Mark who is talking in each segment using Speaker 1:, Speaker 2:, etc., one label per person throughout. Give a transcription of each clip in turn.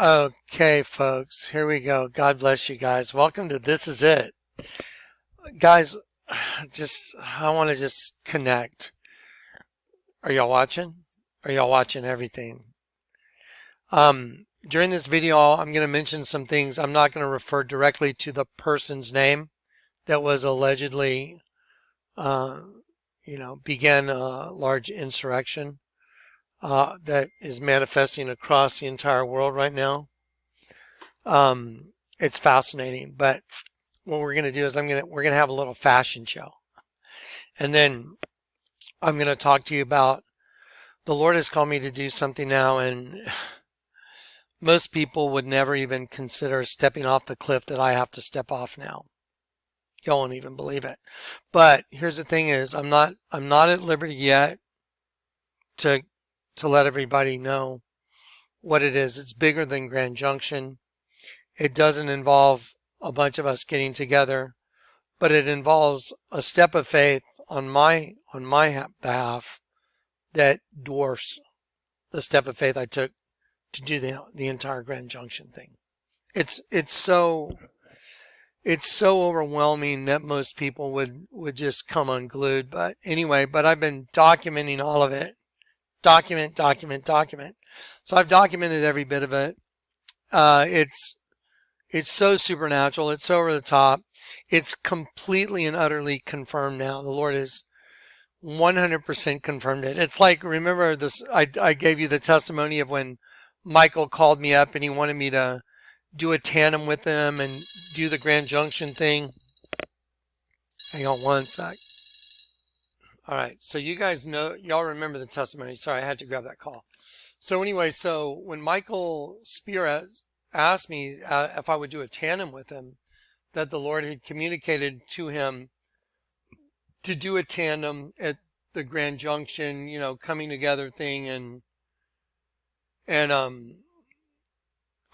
Speaker 1: Okay, folks, here we go. God bless you guys. Welcome to This Is It. Guys, I want to just connect. Are y'all watching? Are y'all watching everything? During this video, I'm going to mention some things. I'm not going to refer directly to the person's name that was allegedly, began a large insurrection that is manifesting across the entire world right now. It's fascinating, but what we're going to do is we're going to have a little fashion show. And then I'm going to talk to you about the Lord has called me to do something now, and most people would never even consider stepping off the cliff that I have to step off now. Y'all won't even believe it. But here's the thing is I'm not at liberty yet to let everybody know what it is. It's bigger than Grand Junction. It doesn't involve a bunch of us getting together, but it involves a step of faith on my behalf that dwarfs the step of faith I took to do the entire Grand Junction thing. It's so overwhelming that most people would just come unglued. But anyway, I've been documenting all of it. Document. So I've documented every bit of it. It's so supernatural. It's so over the top. It's completely and utterly confirmed now. The Lord has 100% confirmed it. It's like, remember this, I gave you the testimony of when Michael called me up and he wanted me to do a tandem with him and do the Grand Junction thing. Hang on one sec. All right. So you guys know, y'all remember the testimony. Sorry, I had to grab that call. So anyway, so when Michael Spear asked me if I would do a tandem with him, that the Lord had communicated to him to do a tandem at the Grand Junction, coming together thing, and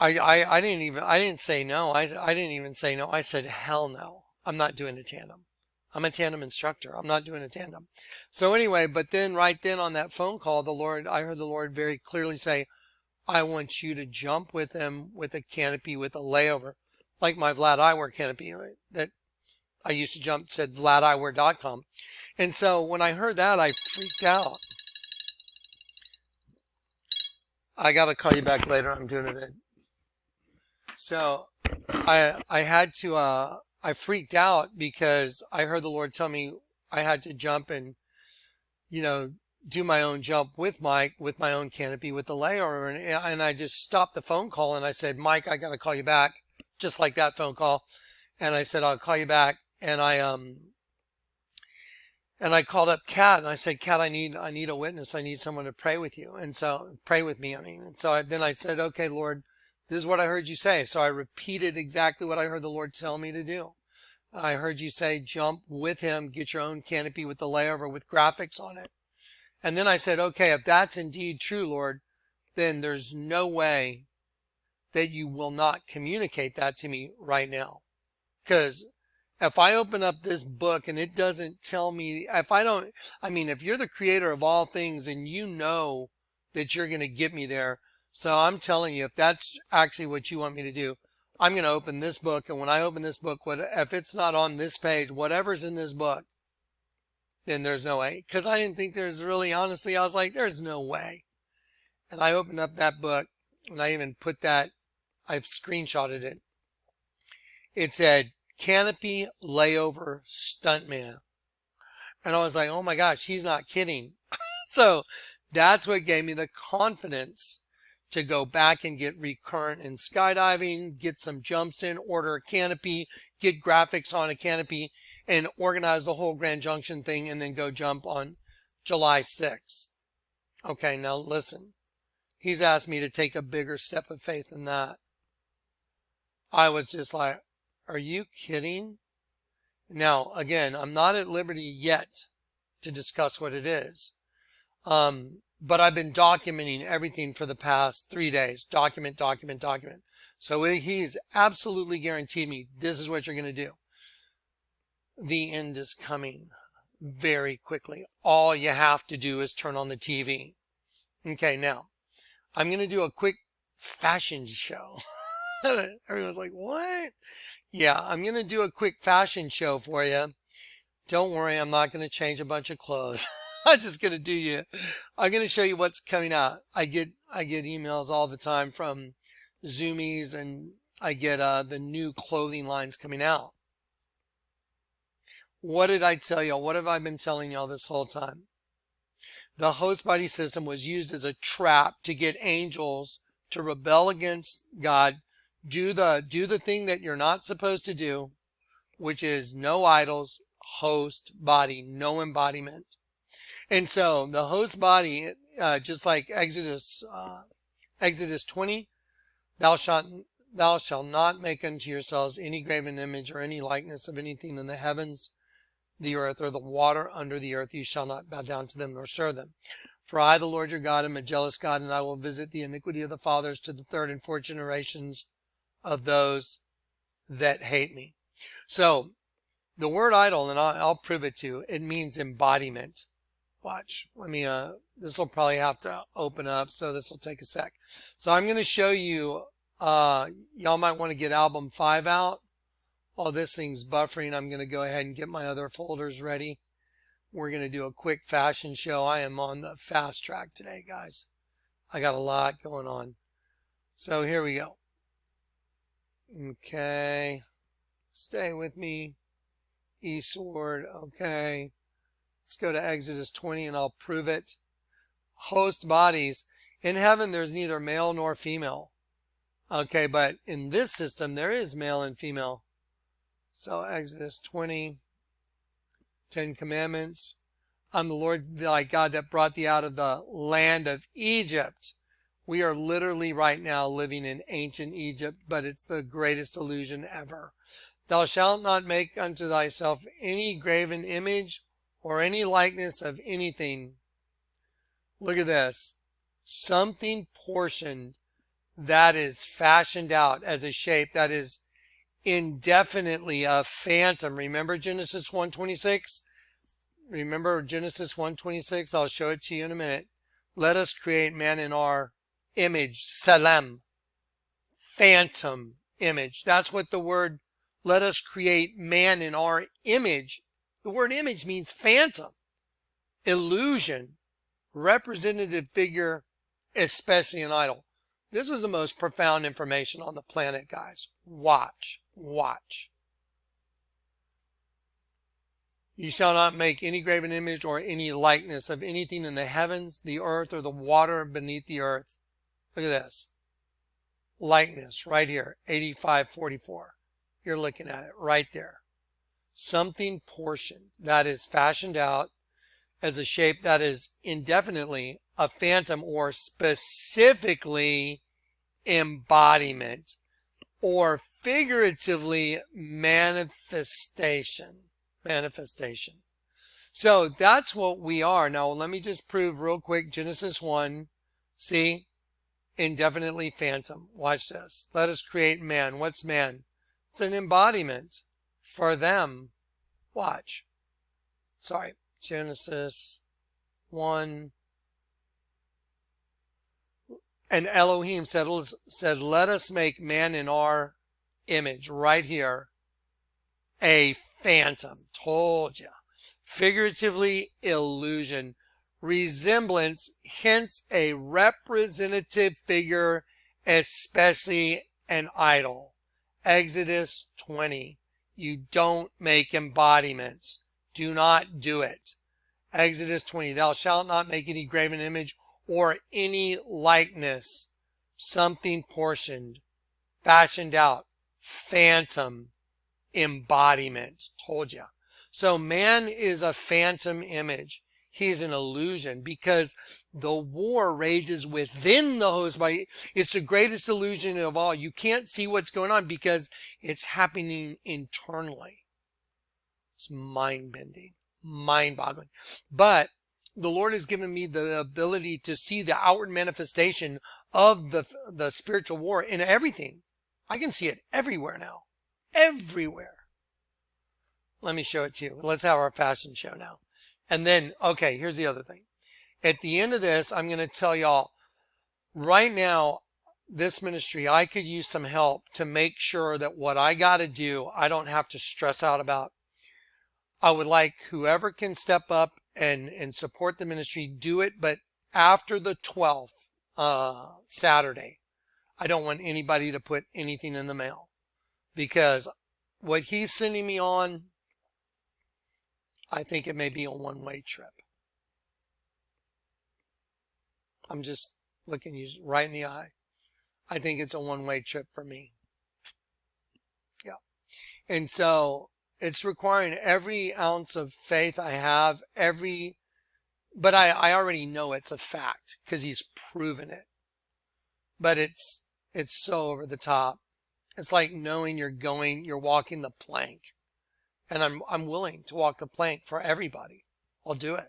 Speaker 1: I didn't say no. I didn't even say no. I said hell no. I'm not doing a tandem. I'm a tandem instructor. I'm not doing a tandem. So anyway, but then right then on that phone call, I heard the Lord very clearly say, I want you to jump with him with a canopy with a layover, like my Vlad Eyewear canopy that I used to jump, said vladeyewear.com. And so when I heard that, I freaked out. I got to call you back later. I'm doing it. So I had to, I freaked out because I heard the Lord tell me I had to jump and, do my own jump with Mike, with my own canopy, with the layover. And I just stopped the phone call and I said, Mike, I got to call you back. Just like that phone call. And I said, I'll call you back. And I called up Kat and I said, Kat, I need a witness. I need someone to pray with you. And so pray with me. And so then I said, okay, Lord, this is what I heard you say. So I repeated exactly what I heard the Lord tell me to do. I heard you say, jump with him, get your own canopy with the layover with graphics on it. And then I said, okay, if that's indeed true, Lord, then there's no way that you will not communicate that to me right now. Because if I open up this book and it doesn't tell me, if you're the creator of all things and you know that you're going to get me there. So I'm telling you, if that's actually what you want me to do, I'm going to open this book. And when I open this book, if it's not on this page, whatever's in this book, then there's no way. Because I didn't think there's really, honestly, I was like, there's no way. And I opened up that book and I even put that, I've screenshotted it. It said, Canopy Layover Stuntman. And I was like, oh my gosh, he's not kidding. So that's what gave me the confidence to go back and get recurrent in skydiving, get some jumps in, order a canopy, get graphics on a canopy, and organize the whole Grand Junction thing, and then go jump on July 6th. Okay, now listen. He's asked me to take a bigger step of faith than that. I was just like, are you kidding? Now, again, I'm not at liberty yet to discuss what it is. But I've been documenting everything for the past 3 days. Document. So he's absolutely guaranteed me this is what you're going to do. The end is coming very quickly. All you have to do is turn on the TV. Okay, now, I'm going to do a quick fashion show. Everyone's like, what? Yeah, I'm going to do a quick fashion show for you. Don't worry, I'm not going to change a bunch of clothes. I'm just going to I'm going to show you what's coming out. I get emails all the time from Zoomies, and I get the new clothing lines coming out. What did I tell y'all? What have I been telling y'all this whole time? The host body system was used as a trap to get angels to rebel against God, do the thing that you're not supposed to do, which is no idols, host body, no embodiment. And so the host body, just like Exodus 20, thou shalt not make unto yourselves any graven image or any likeness of anything in the heavens, the earth, or the water under the earth. You shall not bow down to them nor serve them. For I, the Lord your God, am a jealous God, and I will visit the iniquity of the fathers to the third and fourth generations of those that hate me. So the word idol, and I'll prove it to you, it means embodiment. Watch. Let me, this will probably have to open up, so this will take a sec. So I'm going to show you, y'all might want to get album 5 out. While this thing's buffering, I'm going to go ahead and get my other folders ready. We're going to do a quick fashion show. I am on the fast track today, guys. I got a lot going on. So here we go. Okay. Stay with me. E-sword. Okay. Let's go to Exodus 20 and I'll prove it. Host bodies. In heaven, there's neither male nor female. Okay, but in this system, there is male and female. So Exodus 20, 10 Commandments. I'm the Lord thy God that brought thee out of the land of Egypt. We are literally right now living in ancient Egypt, but it's the greatest illusion ever. Thou shalt not make unto thyself any graven image or any likeness of anything. Look at this. Something portioned that is fashioned out as a shape that is indefinitely a phantom. Remember Genesis 1:26? Remember Genesis 1:26? I'll show it to you in a minute. Let us create man in our image. Salem. Phantom image. That's what the word, let us create man in our image. The word image means phantom, illusion, representative figure, especially an idol. This is the most profound information on the planet, guys. Watch. You shall not make any graven image or any likeness of anything in the heavens, the earth, or the water beneath the earth. Look at this. Likeness right here, 8544. You're looking at it right there. Something portioned that is fashioned out as a shape that is indefinitely a phantom or specifically embodiment or figuratively manifestation. So that's what we are. Now let me just prove real quick. Genesis 1. See? Indefinitely phantom. Watch this. Let us create man. What's man? It's an embodiment for them. Watch. Sorry. Genesis 1. And Elohim said, let us make man in our image. Right here. A phantom. Told you. Figuratively, illusion. Resemblance, hence a representative figure, especially an idol. Exodus 20. You don't make embodiments. Do not do it. Exodus 20. Thou shalt not make any graven image or any likeness. Something portioned, fashioned out, phantom, embodiment. Told you. So man is a phantom image. He's an illusion because the war rages within the host body. It's the greatest illusion of all. You can't see what's going on because it's happening internally. It's mind-bending, mind-boggling. But the Lord has given me the ability to see the outward manifestation of the spiritual war in everything. I can see it everywhere now. Everywhere. Let me show it to you. Let's have our fashion show now. And then, okay, here's the other thing. At the end of this, I'm going to tell y'all right now, this ministry, I could use some help to make sure that what I got to do, I don't have to stress out about. I would like whoever can step up and support the ministry, do it, but after the 12th Saturday. I don't want anybody to put anything in the mail, because what he's sending me on, I think it may be a one-way trip. I'm just looking you right in the eye. I think it's a one-way trip for me. Yeah. And so it's requiring every ounce of faith I have, but I already know it's a fact because he's proven it. But it's so over the top. It's like knowing you're walking the plank. And I'm willing to walk the plank for everybody. I'll do it.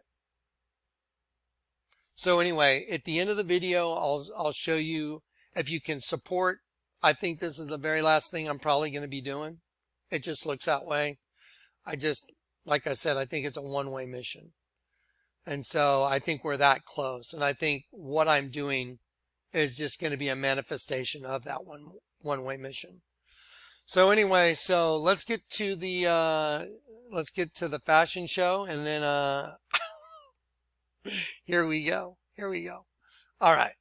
Speaker 1: So anyway, at the end of the video, I'll show you if you can support. I think this is the very last thing I'm probably going to be doing. It just looks that way. Like I said, I think it's a one-way mission. And so I think we're that close. And I think what I'm doing is just going to be a manifestation of that one-way mission. So anyway, so let's get to the fashion show, and then here we go. All right.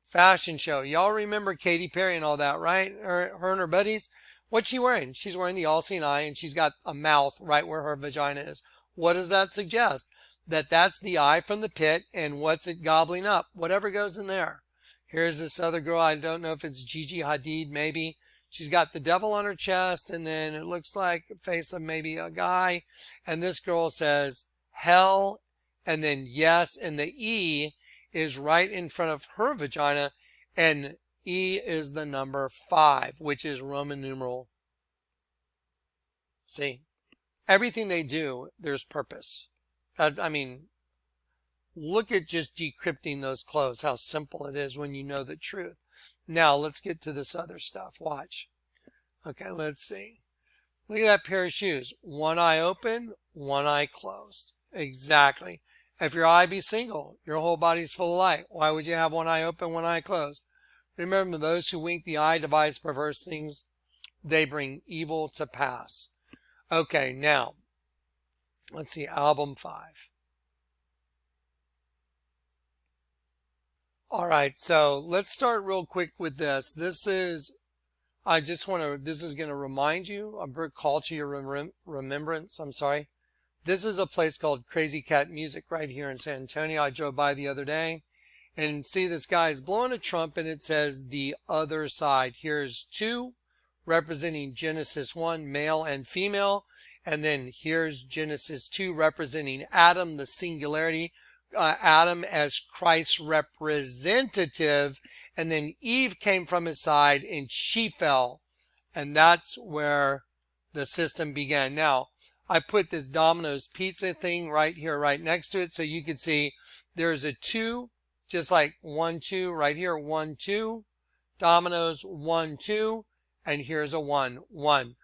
Speaker 1: Fashion show. Y'all remember Katy Perry and all that, right? Her and her buddies. What's she wearing? She's wearing the all-seeing eye, and she's got a mouth right where her vagina is. What does that suggest? That's the eye from the pit, and what's it gobbling up? Whatever goes in there. Here's this other girl. I don't know if it's Gigi Hadid, maybe. She's got the devil on her chest, and then it looks like a face of maybe a guy. And this girl says, hell, and then yes, and the E is right in front of her vagina, and E is the number 5, which is Roman numeral. See? Everything they do, there's purpose. I mean, look at just decrypting those clothes, how simple it is when you know the truth. Now, let's get to this other stuff. Watch. Okay, let's see. Look at that pair of shoes. One eye open, one eye closed. Exactly. If your eye be single, your whole body's full of light. Why would you have one eye open, one eye closed? Remember, those who wink the eye devise perverse things. They bring evil to pass. Okay, now, let's see, album 5. All right, so let's start real quick with this. This is going to remind you, a call to your remembrance. I'm sorry. This is a place called Crazy Cat Music right here in San Antonio. I drove by the other day, and see this guy is blowing a trumpet, and it says the other side. Here's 2 representing Genesis 1, male and female. And then here's Genesis 2 representing Adam, the singularity. Adam as Christ's representative. And then Eve came from his side and she fell. And that's where the system began. Now, I put this Domino's pizza thing right here, right next to it. So you can see there's a 2, just like 1, 2 right here. 1, 2. Domino's 1, 2. And here's a 1, 1.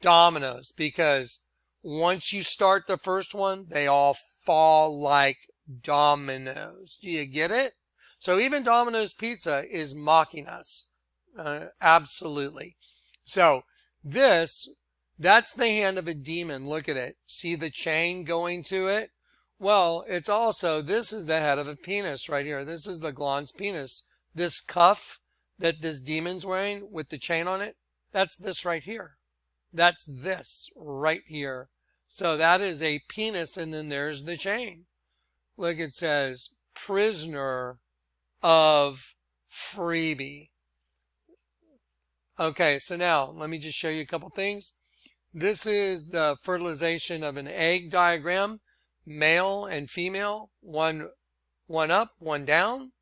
Speaker 1: Dominoes, because once you start the first one, they all fall like dominoes. Do you get it? So even Domino's Pizza is mocking us. Absolutely. So that's the hand of a demon. Look at it. See the chain going to it? Well, it's also, this is the head of a penis right here. This is the glans penis. This cuff that this demon's wearing with the chain on it, that's this right here. That's this right here. So that is a penis, and then there's the chain. Look, it says, prisoner of freebie. Okay, so now let me just show you a couple things. This is the fertilization of an egg diagram, male and female, one up, one down.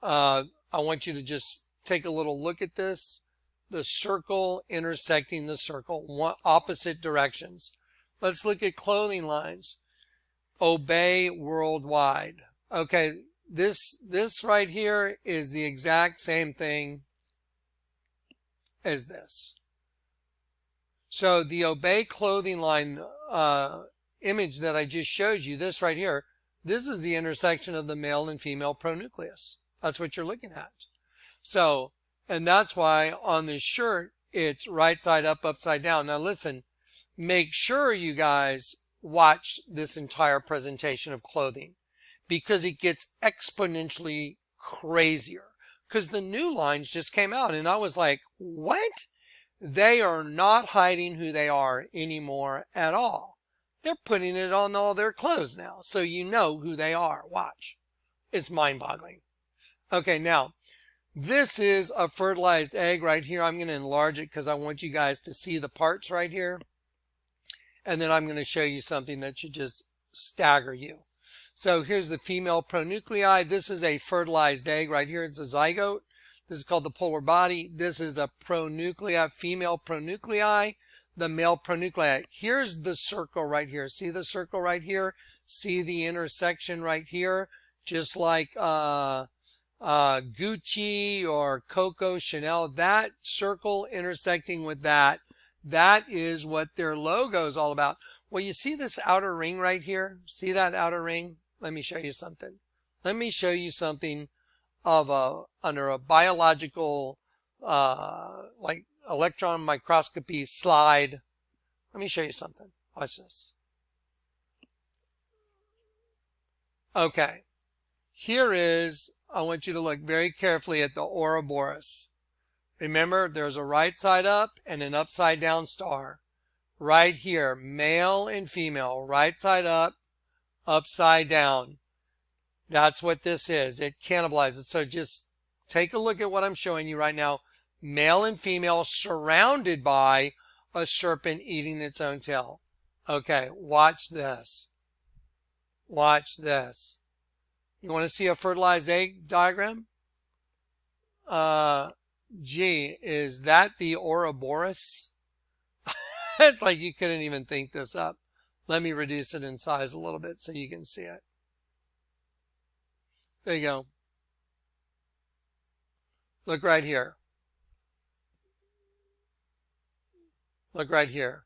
Speaker 1: I want you to just take a little look at this. The circle intersecting the circle, opposite directions. Let's look at clothing lines. Obey worldwide. Okay, this right here is the exact same thing as this. So the obey clothing line image that I just showed you, this right here, this is the intersection of the male and female pronucleus. That's what you're looking at. So, and that's why on this shirt, it's right side up, upside down. Now listen, make sure you guys watch this entire presentation of clothing because it gets exponentially crazier because the new lines just came out and I was like, what? They are not hiding who they are anymore at all. They're putting it on all their clothes now. So you know who they are. Watch. It's mind-boggling. Okay, now this is a fertilized egg right here. I'm going to enlarge it because I want you guys to see the parts right here. And then I'm going to show you something that should just stagger you. So here's the female pronuclei. This is a fertilized egg right here. It's a zygote. This is called the polar body. This is a pronuclei, female pronuclei, the male pronuclei. Here's the circle right here. See the circle right here? See the intersection right here? Just like Gucci or Coco Chanel, that circle intersecting with that, that is what their logo is all about. Well, you see this outer ring right here? See that outer ring? Let me show you something. Let me show you something of under a biological, like electron microscopy slide. Let me show you something. Watch this. Okay. Here is, I want you to look very carefully at the Ouroboros. Remember, there's a right side up and an upside down star. Right here, male and female, right side up, upside down. That's what this is. It cannibalizes. So just take a look at what I'm showing you right now. Male and female surrounded by a serpent eating its own tail. Okay, watch this. Watch this. You want to see a fertilized egg diagram? Gee, is that the Ouroboros? It's like you couldn't even think this up. Let me reduce it in size a little bit so you can see it. There you go. Look right here. Look right here.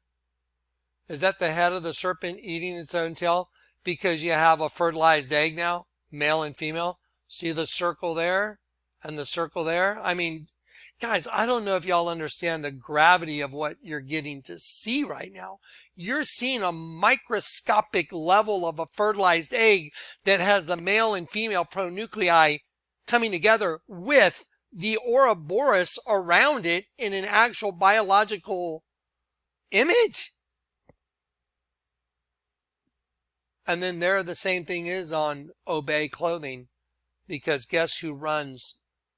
Speaker 1: Is that the head of the serpent eating its own tail? Because you have a fertilized egg now, male and female. See the circle there and the circle there? I mean, guys, I don't know if y'all understand the gravity of what you're getting to see right now. You're seeing a microscopic level of a fertilized egg that has the male and female pronuclei coming together with the Ouroboros around it in an actual biological image. And then there the same thing is on Obey Clothing, because guess who runs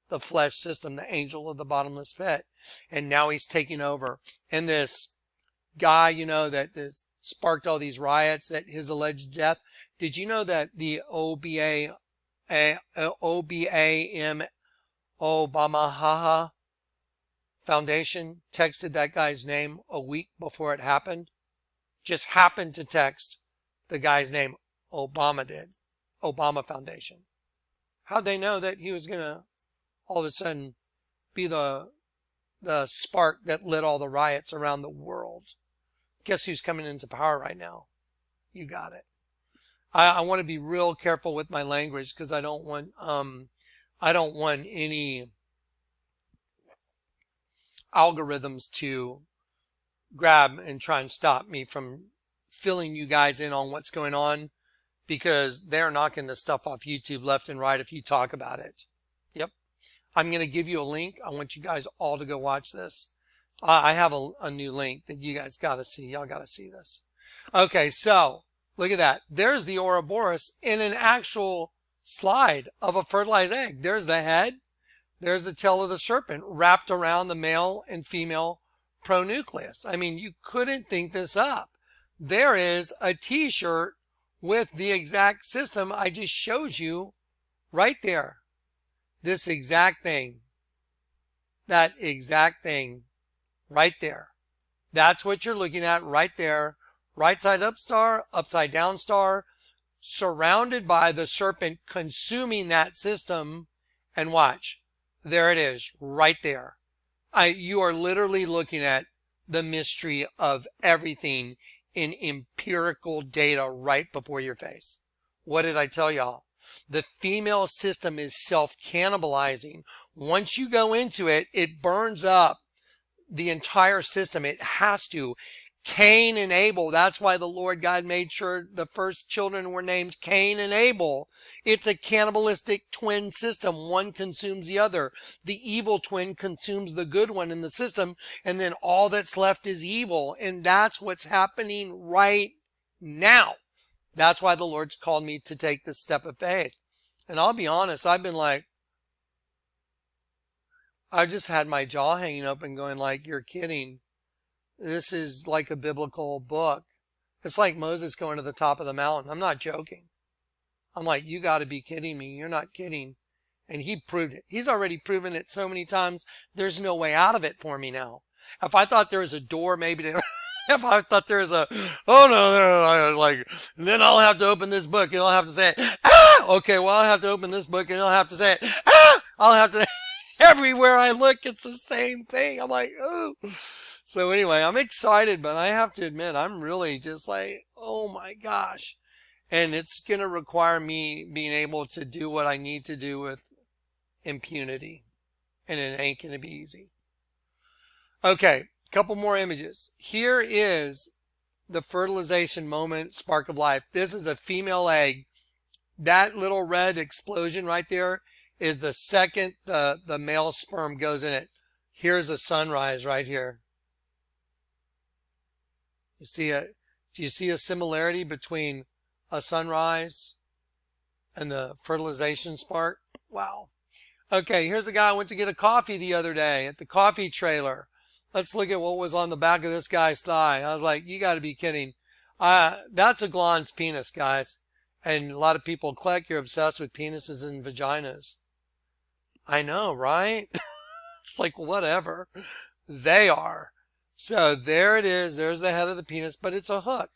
Speaker 1: the flesh system? The angel of the bottomless pit. And now he's taking over. And this guy, you know, that this sparked all these riots, that his alleged death. Did you know that the OBAM Obama Foundation texted that guy's name a week before it happened? Just happened to text the guy's name. Obama did. Obama Foundation. How'd they know that he was going to all of a sudden be the spark that lit all the riots around the world? Guess who's coming into power right now? You got it. I want to be real careful with my language because I don't want any algorithms to grab and try and stop me from filling you guys in on what's going on, because they're knocking the stuff off YouTube left and right if you talk about it. Yep. I'm going to give you a link. I want you guys all to go watch this. I have a new link that you guys got to see. Y'all got to see this. Okay, so look at that. There's the Ouroboros in an actual slide of a fertilized egg. There's the head. There's the tail of the serpent wrapped around the male and female pronucleus. I mean, you couldn't think this up. There is a t-shirt with the exact system I just showed you right there. This exact thing. That exact thing right there. That's what you're looking at right there. Right side up star, upside down star, surrounded by the serpent consuming that system. And watch. There it is right there. You are literally looking at the mystery of everything in empirical data right before your face. What did I tell y'all? The female system is self-cannibalizing. Once you go into it, it burns up the entire system. It has to. Cain and Abel. That's why the Lord God made sure the first children were named Cain and Abel. It's a cannibalistic twin system. One consumes the other. The evil twin consumes the good one in the system, and then all that's left is evil. And that's what's happening right now. That's why the Lord's called me to take this step of faith. And I'll be honest, I've been like, I just had my jaw hanging open going like, you're kidding. This is like a biblical book. It's like Moses going to the top of the mountain. I'm not joking. I'm like, you got to be kidding me. You're not kidding. And he proved it. He's already proven it so many times. There's no way out of it for me now. If I thought there was a door, maybe to, if I thought there was a, oh no, like, then I'll have to open this book and I'll have to say, ah, okay, well, I'll have to open this book and I'll have to say, ah, I'll have to, everywhere I look, it's the same thing. I'm like, oh. So anyway, I'm excited, but I have to admit, I'm really just like, oh my gosh. And it's going to require me being able to do what I need to do with impunity. And it ain't going to be easy. Okay, couple more images. Here is the fertilization moment, spark of life. This is a female egg. That little red explosion right there is the second the male sperm goes in it. Here's a sunrise right here. You see do you see a similarity between a sunrise and the fertilization spark? Wow. Okay, here's a guy I went to get a coffee the other day at the coffee trailer. Let's look at what was on the back of this guy's thigh. I was like, you got to be kidding. That's a Glon's penis, guys. And a lot of people click, you're obsessed with penises and vaginas. I know, right? It's like, whatever. They are. So there it is. There's the head of the penis, but it's a hook.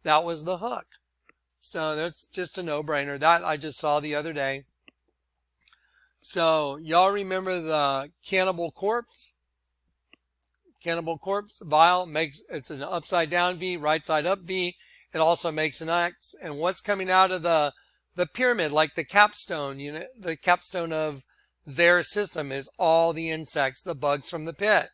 Speaker 1: That was the hook. So that's just a no-brainer. That I just saw the other day. So y'all remember the cannibal corpse? Cannibal corpse vial it's an upside down V, right side up V. It also makes an X. And what's coming out of the pyramid, like the capstone, you know, the capstone of their system is all the insects, the bugs from the pit.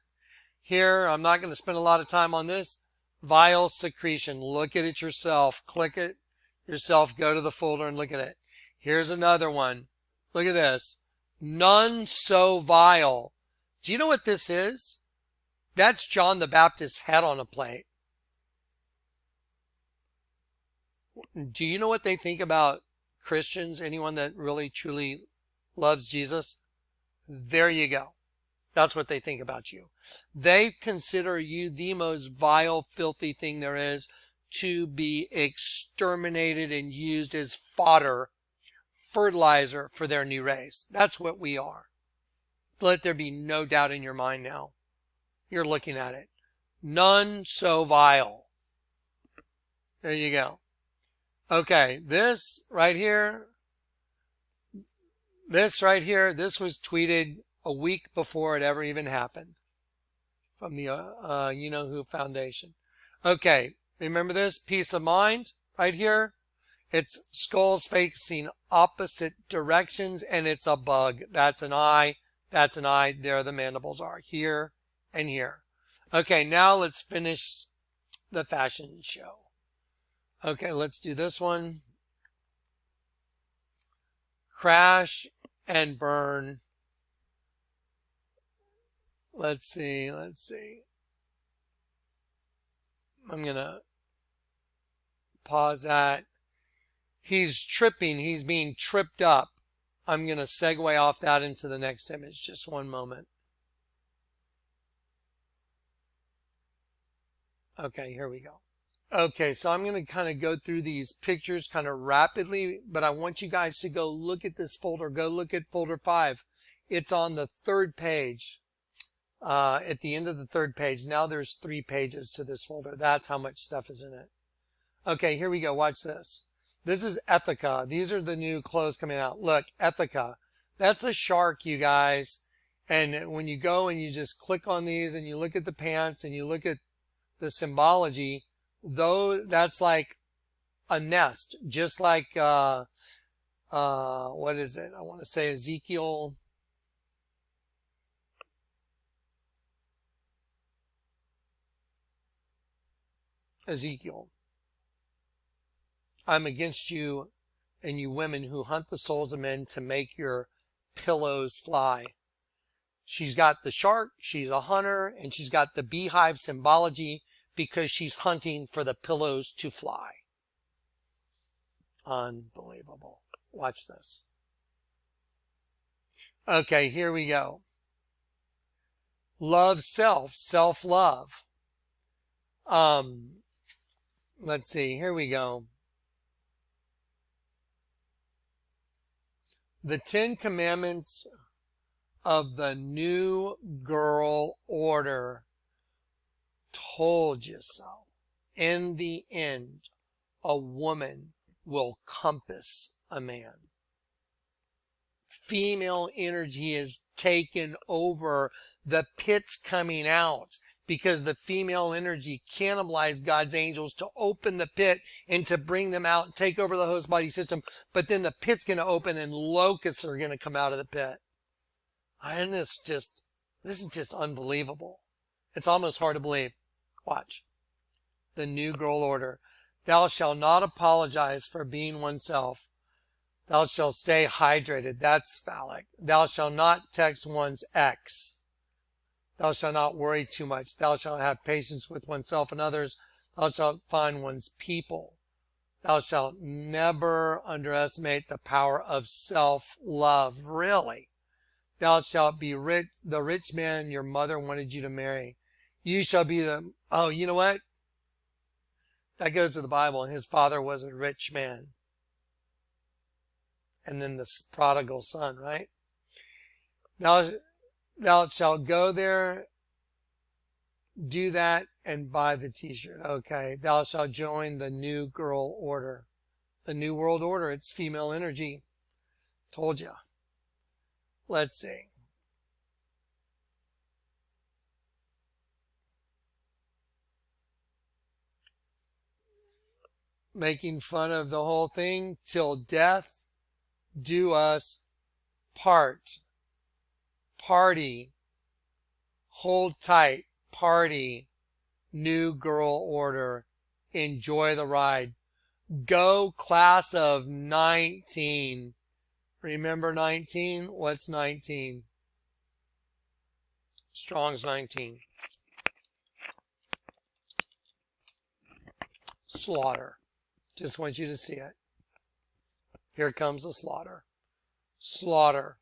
Speaker 1: Here, I'm not going to spend a lot of time on this. Vial secretion. Look at it yourself. Click it yourself. Go to the folder and look at it. Here's another one. Look at this. None so vile. Do you know what this is? That's John the Baptist's head on a plate. Do you know what they think about Christians? Anyone that really truly loves Jesus? There you go. That's what they think about you. They consider you the most vile, filthy thing there is, to be exterminated and used as fodder, fertilizer for their new race. That's what we are. Let there be no doubt in your mind now. You're looking at it. None so vile. There you go. Okay, this right here, this was tweeted a week before it ever even happened from the You Know Who Foundation. Okay, remember this? Peace of mind right here. It's skulls facing opposite directions, and it's a bug. That's an eye. That's an eye. There the mandibles are, here and here. Okay, now let's finish the fashion show. Okay, let's do this one. Crash and burn. Let's see. I'm going to pause that. He's tripping. He's being tripped up. I'm going to segue off that into the next image. Just one moment. Okay, here we go. Okay, so I'm going to kind of go through these pictures kind of rapidly, but I want you guys to go look at this folder. Go look at folder 5. It's on the 3rd page. At the end of the 3rd page. Now there's 3 pages to this folder. That's how much stuff is in it. Okay, here we go. Watch this. This is Ethica. These are the new clothes coming out. Look, Ethica. That's a shark, you guys. And when you go and you just click on these and you look at the pants and you look at the symbology, though that's like a nest, just like what is it? I want to say Ezekiel. I'm against you and you women who hunt the souls of men to make your pillows fly. She's got the shark, she's a hunter, and she's got the beehive symbology because she's hunting for the pillows to fly. Unbelievable. Watch this. Okay, here we go. Love self, self-love. Let's see, here we go. The 10 Commandments of the New Girl Order. Told you so. In the end, a woman will compass a man. Female energy is taken over. The pit's coming out because the female energy cannibalized God's angels to open the pit and to bring them out and take over the host body system. But then the pit's going to open and locusts are going to come out of the pit. And this is just unbelievable. It's almost hard to believe. Watch. The New Girl Order. Thou shalt not apologize for being oneself. Thou shalt stay hydrated. That's phallic. Thou shalt not text one's ex. Thou shalt not worry too much. Thou shalt have patience with oneself and others. Thou shalt find one's people. Thou shalt never underestimate the power of self-love. Really. Thou shalt be rich, the rich man your mother wanted you to marry. You shall be the, oh, you know what? That goes to the Bible, and his father was a rich man. And then the prodigal son, right? Thou shalt go there, do that, and buy the t-shirt. Okay. Thou shalt join the New Girl Order. The New World Order. It's female energy. Told ya. Let's see. Making fun of the whole thing. Till death do us part. Party. Hold tight. Party. New Girl Order. Enjoy the ride. Go class of 19. Remember 19? What's 19? Strong's 19. Slaughter. Just want you to see it. Here comes the slaughter. Slaughter.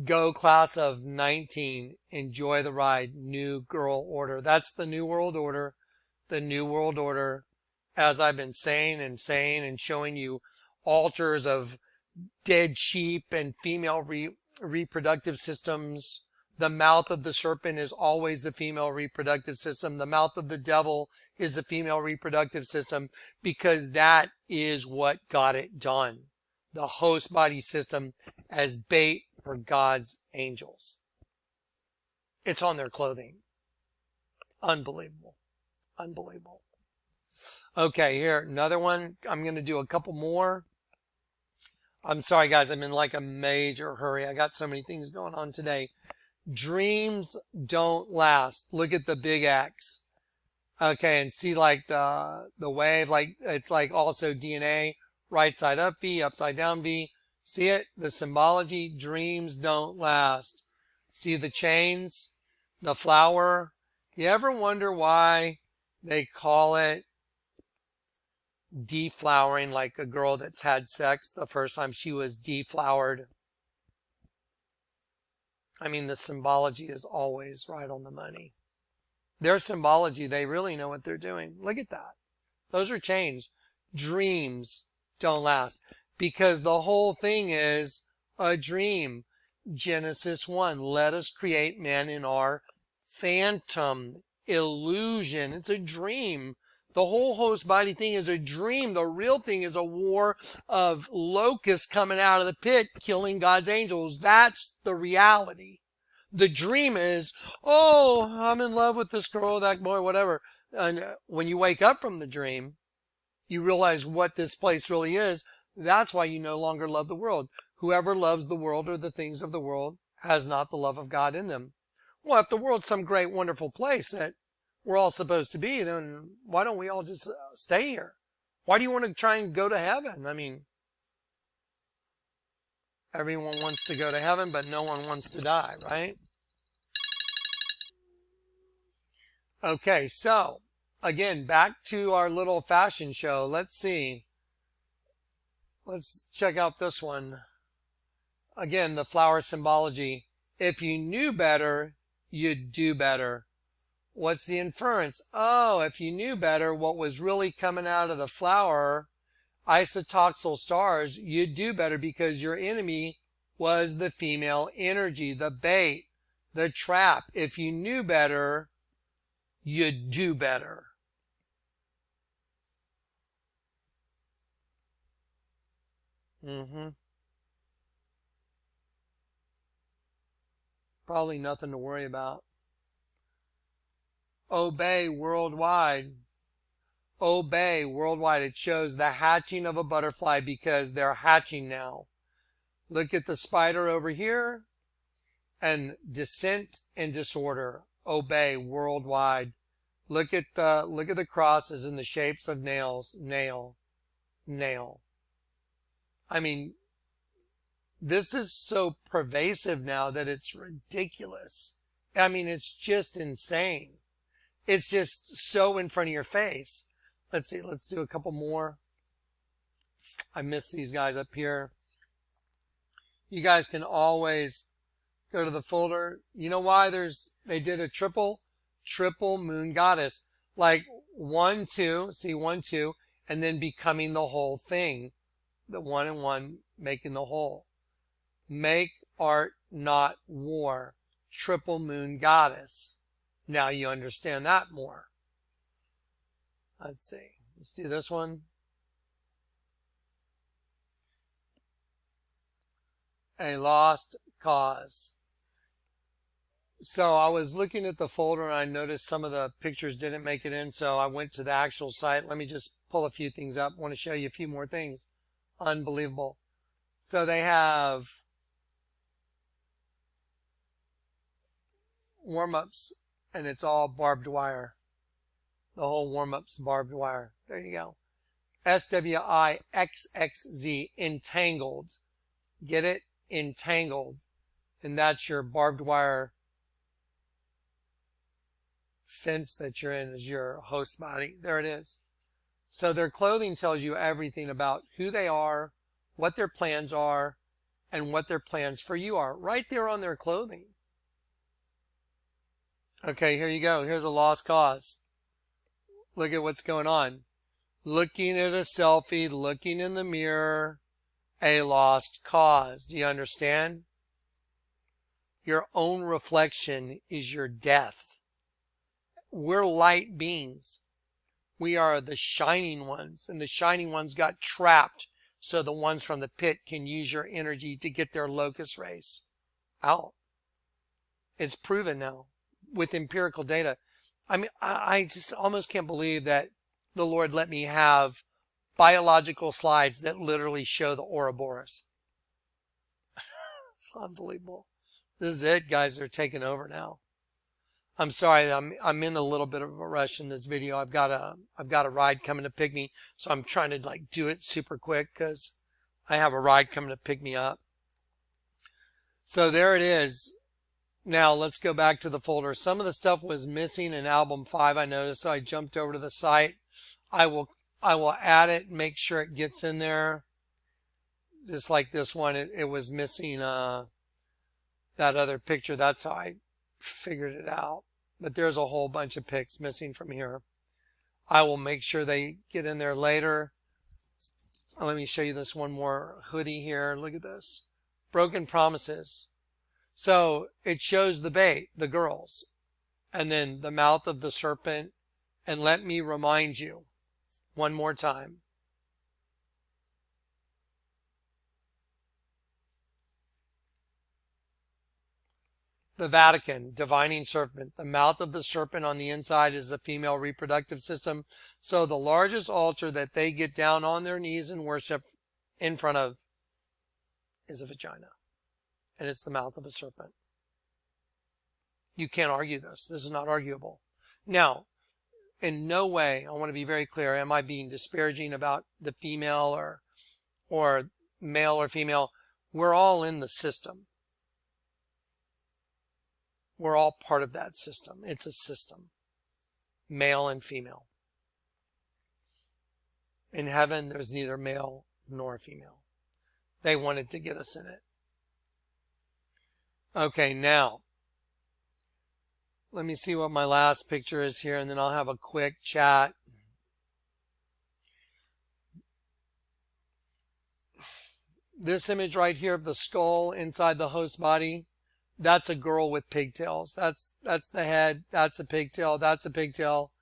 Speaker 1: Go class of 19. Enjoy the ride. New Girl Order. That's the New World Order. The New World Order. As I've been saying and showing you altars of dead sheep and female reproductive systems. The mouth of the serpent is always the female reproductive system. The mouth of the devil is the female reproductive system because that is what got it done. The host body system as bait for God's angels. It's on their clothing. Unbelievable. Unbelievable. Okay, here, another one. I'm going to do a couple more. I'm sorry, guys. I'm in like a major hurry. I got so many things going on today. Dreams don't last. Look at the big X. Okay, and see like the wave, like it's like also DNA, right side up V, upside down V. See it? The symbology, dreams don't last. See the chains, the flower. You ever wonder why they call it deflowering, like a girl that's had sex the first time she was deflowered? I mean, the symbology is always right on the money. Their symbology, they really know what they're doing. Look at that. Those are changed. Dreams don't last. Because the whole thing is a dream. Genesis 1, let us create man in our phantom illusion. It's a dream. The whole host body thing is a dream. The real thing is a war of locusts coming out of the pit, killing God's angels. That's the reality. The dream is, oh, I'm in love with this girl, that boy, whatever. And when you wake up from the dream, You realize what this place really is. That's why you no longer love the world. Whoever loves the world or the things of the world has not the love of God in them. Well, if the world's some great, wonderful place that we're all supposed to be, then why don't we all just stay here? Why do you want to try and go to heaven? I mean, everyone wants to go to heaven, but no one wants to die, right? Okay, so again, back to our little fashion show. Let's see. Let's check out this one. Again, the flower symbology. If you knew better, you'd do better. What's the inference? Oh, if you knew better what was really coming out of the flower, isotoxal stars, you'd do better because your enemy was the female energy, the bait, the trap. If you knew better, you'd do better. Probably nothing to worry about. Obey worldwide. Obey worldwide. It shows the hatching of a butterfly because they're hatching now. Look at the spider over here. And descent and disorder. Obey worldwide. Look at the crosses and the shapes of nails. Nail. I mean, this is so pervasive now that it's ridiculous. I mean, it's just insane. It's just so in front of your face. Let's see. Let's do a couple more. I miss these guys up here. You guys can always go to the folder. You know why they did a triple moon goddess, like 1, 2, see 1, 2, and then becoming the whole thing. The one and one making the whole. Make art, not war. Triple moon goddess. Now you understand that more. Let's see. Let's do this one. A lost cause. So I was looking at the folder and I noticed some of the pictures didn't make it in. So I went to the actual site. Let me just pull a few things up. I want to show you a few more things. Unbelievable. So they have warm-ups and it's all barbed wire. The whole warm-up's barbed wire. There you go. SWIXXZ, entangled. Get it? Entangled. And that's your barbed wire fence that you're in, is your host body. There it is. So their clothing tells you everything about who they are, what their plans are, and what their plans for you are. Right there on their clothing. Okay, here you go. Here's a lost cause. Look at what's going on. Looking at a selfie, looking in the mirror, a lost cause. Do you understand? Your own reflection is your death. We're light beings. We are the shining ones, and the shining ones got trapped so the ones from the pit can use your energy to get their locust race out. It's proven now with empirical data. I mean, I just almost can't believe that the Lord let me have biological slides that literally show the Ouroboros. It's unbelievable. This is it, guys. They're taking over now. I'm sorry. I'm in a little bit of a rush in this video. I've got a ride coming to pick me, so I'm trying to like do it super quick because I have a ride coming to pick me up. So there it is. Now let's go back to the folder. Some of the stuff was missing in album 5. I noticed, so I jumped over to the site. I will add it and make sure it gets in there. Just like this one, it was missing that other picture. That's how I figured it out. But there's a whole bunch of pics missing from here. I will make sure they get in there later. Let me show you this one more hoodie here. Look at this. Broken promises. So it shows the bait, the girls, and then the mouth of the serpent. And let me remind you one more time. The Vatican, divining serpent. The mouth of the serpent on the inside is the female reproductive system. So the largest altar that they get down on their knees and worship in front of is a vagina. And it's the mouth of a serpent. You can't argue this. This is not arguable. Now, in no way, I want to be very clear, am I being disparaging about the female or male or female? We're all in the system. We're all part of that system. It's a system, male and female. In heaven, there's neither male nor female. They wanted to get us in it. Okay, now, let me see what my last picture is here, and then I'll have a quick chat. This image right here of the skull inside the host body, that's a girl with pigtails. That's the head. That's a pigtail. That's a pigtail.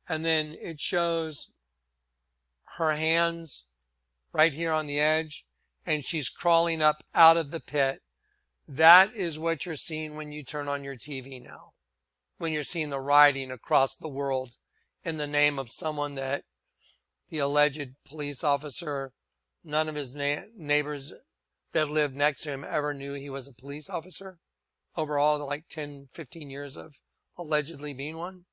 Speaker 1: And then it shows her hands right here on the edge, and she's crawling up out of the pit. That is what you're seeing when you turn on your TV now. When you're seeing the rioting across the world in the name of someone that the alleged police officer, none of his neighbors that lived next to him ever knew he was a police officer. Overall, like 10, 15 years of allegedly being one.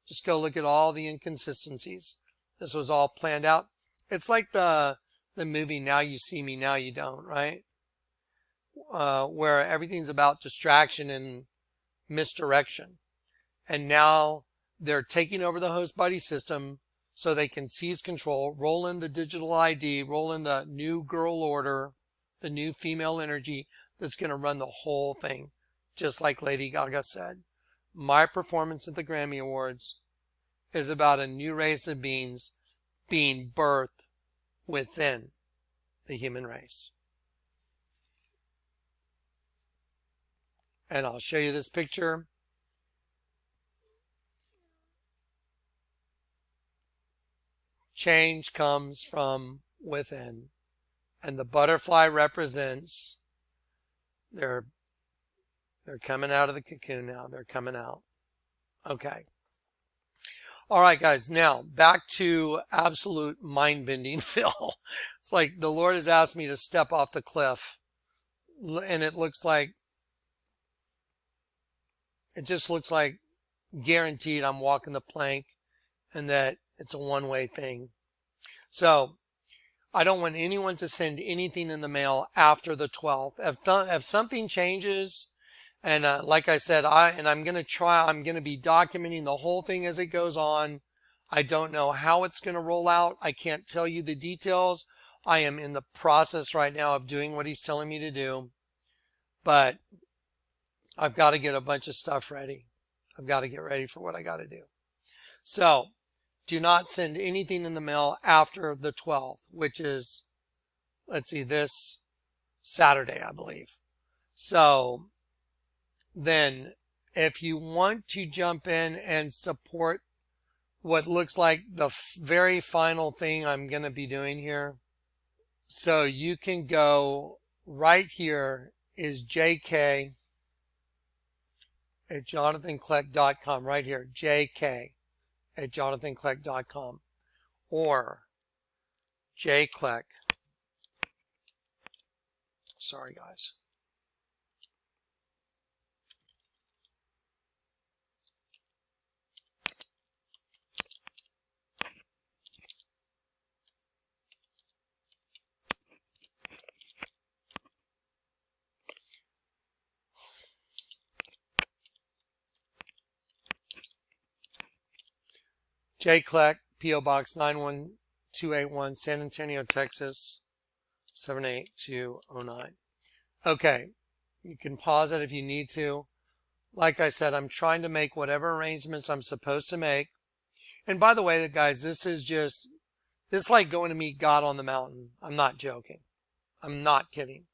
Speaker 1: Just go look at all the inconsistencies. This was all planned out. It's like the movie Now You See Me, Now You Don't, right? Where everything's about distraction and misdirection. And now they're taking over the host body system so they can seize control, roll in the digital ID, roll in the new girl order, the new female energy that's going to run the whole thing. Just like Lady Gaga said, my performance at the Grammy Awards is about a new race of beings being birthed within the human race. And I'll show you this picture. Change comes from within. And the butterfly represents they're coming out of the cocoon now. They're coming out. Okay. All right, guys. Now, back to absolute mind-bending Phil. It's like the Lord has asked me to step off the cliff. And it just looks like guaranteed I'm walking the plank and that it's a one-way thing. So, I don't want anyone to send anything in the mail after the 12th. If something changes, and like I said, I'm going to be documenting the whole thing as it goes on. I don't know how it's going to roll out. I can't tell you the details. I am in the process right now of doing what he's telling me to do. But I've got to get a bunch of stuff ready. I've got to get ready for what I got to do. So, do not send anything in the mail after the 12th, which is, let's see, this Saturday, I believe. So then if you want to jump in and support what looks like the very final thing I'm going to be doing here, so you can go right here is JK at jonathancleck.com, right here, JK at jonathancleck.com or jcleck. Sorry, guys. jcleck, P.O. Box 91281, San Antonio, Texas 78209. Okay, you can pause it if you need to. Like I said, I'm trying to make whatever arrangements I'm supposed to make. And by the way, guys, this is like going to meet God on the mountain. I'm not joking. I'm not kidding.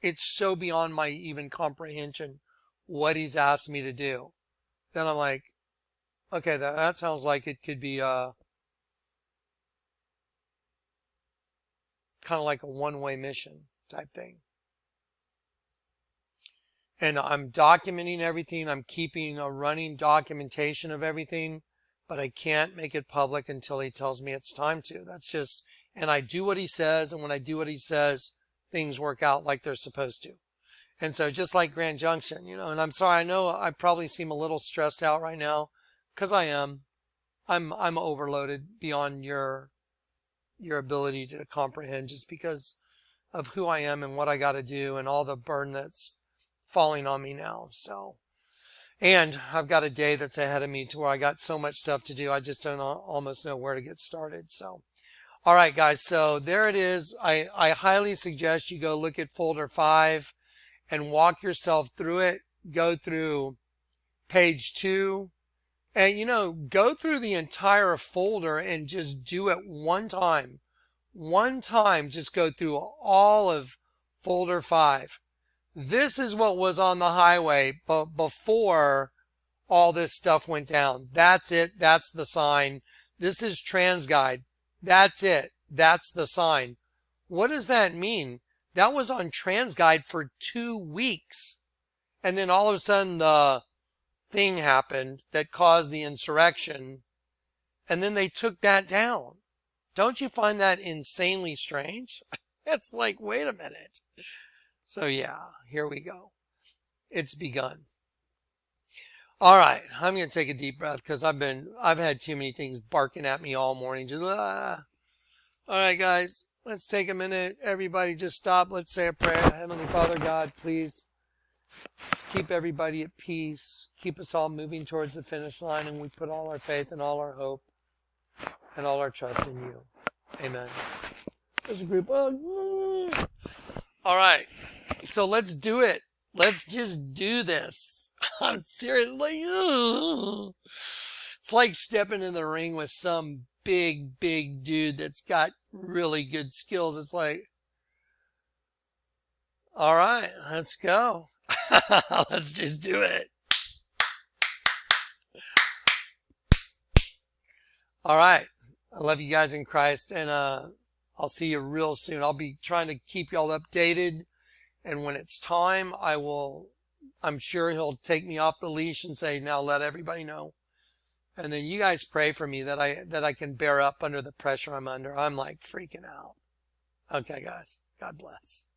Speaker 1: It's so beyond my even comprehension what he's asked me to do. Then I'm like, okay, that sounds like it could be kind of like a one-way mission type thing. And I'm documenting everything. I'm keeping a running documentation of everything, but I can't make it public until he tells me it's time to. That's just, and I do what he says. And when I do what he says, things work out like they're supposed to. And so just like Grand Junction, and I'm sorry, I know I probably seem a little stressed out right now because I am. I'm overloaded beyond your ability to comprehend just because of who I am and what I got to do and all the burden that's falling on me now. So, and I've got a day that's ahead of me to where I got so much stuff to do. I just don't almost know where to get started. So, all right, guys. So there it is. I highly suggest you go look at folder 5 and walk yourself through it. Go through page 2 and, go through the entire folder and just do it one time. One time, just go through all of folder 5. This is what was on the highway before all this stuff went down. That's it. That's the sign. This is TransGuide. That's it. That's the sign. What does that mean? That was on TransGuide for 2 weeks. And then all of a sudden the thing happened that caused the insurrection. And then they took that down. Don't you find that insanely strange? It's like, wait a minute. So yeah, here we go. It's begun. All right, I'm going to take a deep breath because I've had too many things barking at me all morning. Just, All right, guys, let's take a minute. Everybody just stop. Let's say a prayer. Heavenly Father God, please just keep everybody at peace. Keep us all moving towards the finish line, and we put all our faith and all our hope and all our trust in you. Amen. There's a group. All right. So let's do it. Let's just do this. I'm seriously. It's like stepping in the ring with some big dude that's got really good skills. It's like, all right, let's go. Let's just do it. All right. I love you guys in Christ, and I'll see you real soon. I'll be trying to keep y'all updated, and when it's time, I'm sure he'll take me off the leash and say, now let everybody know. And then you guys pray for me that I can bear up under the pressure I'm under. I'm like freaking out. Okay, guys. God bless.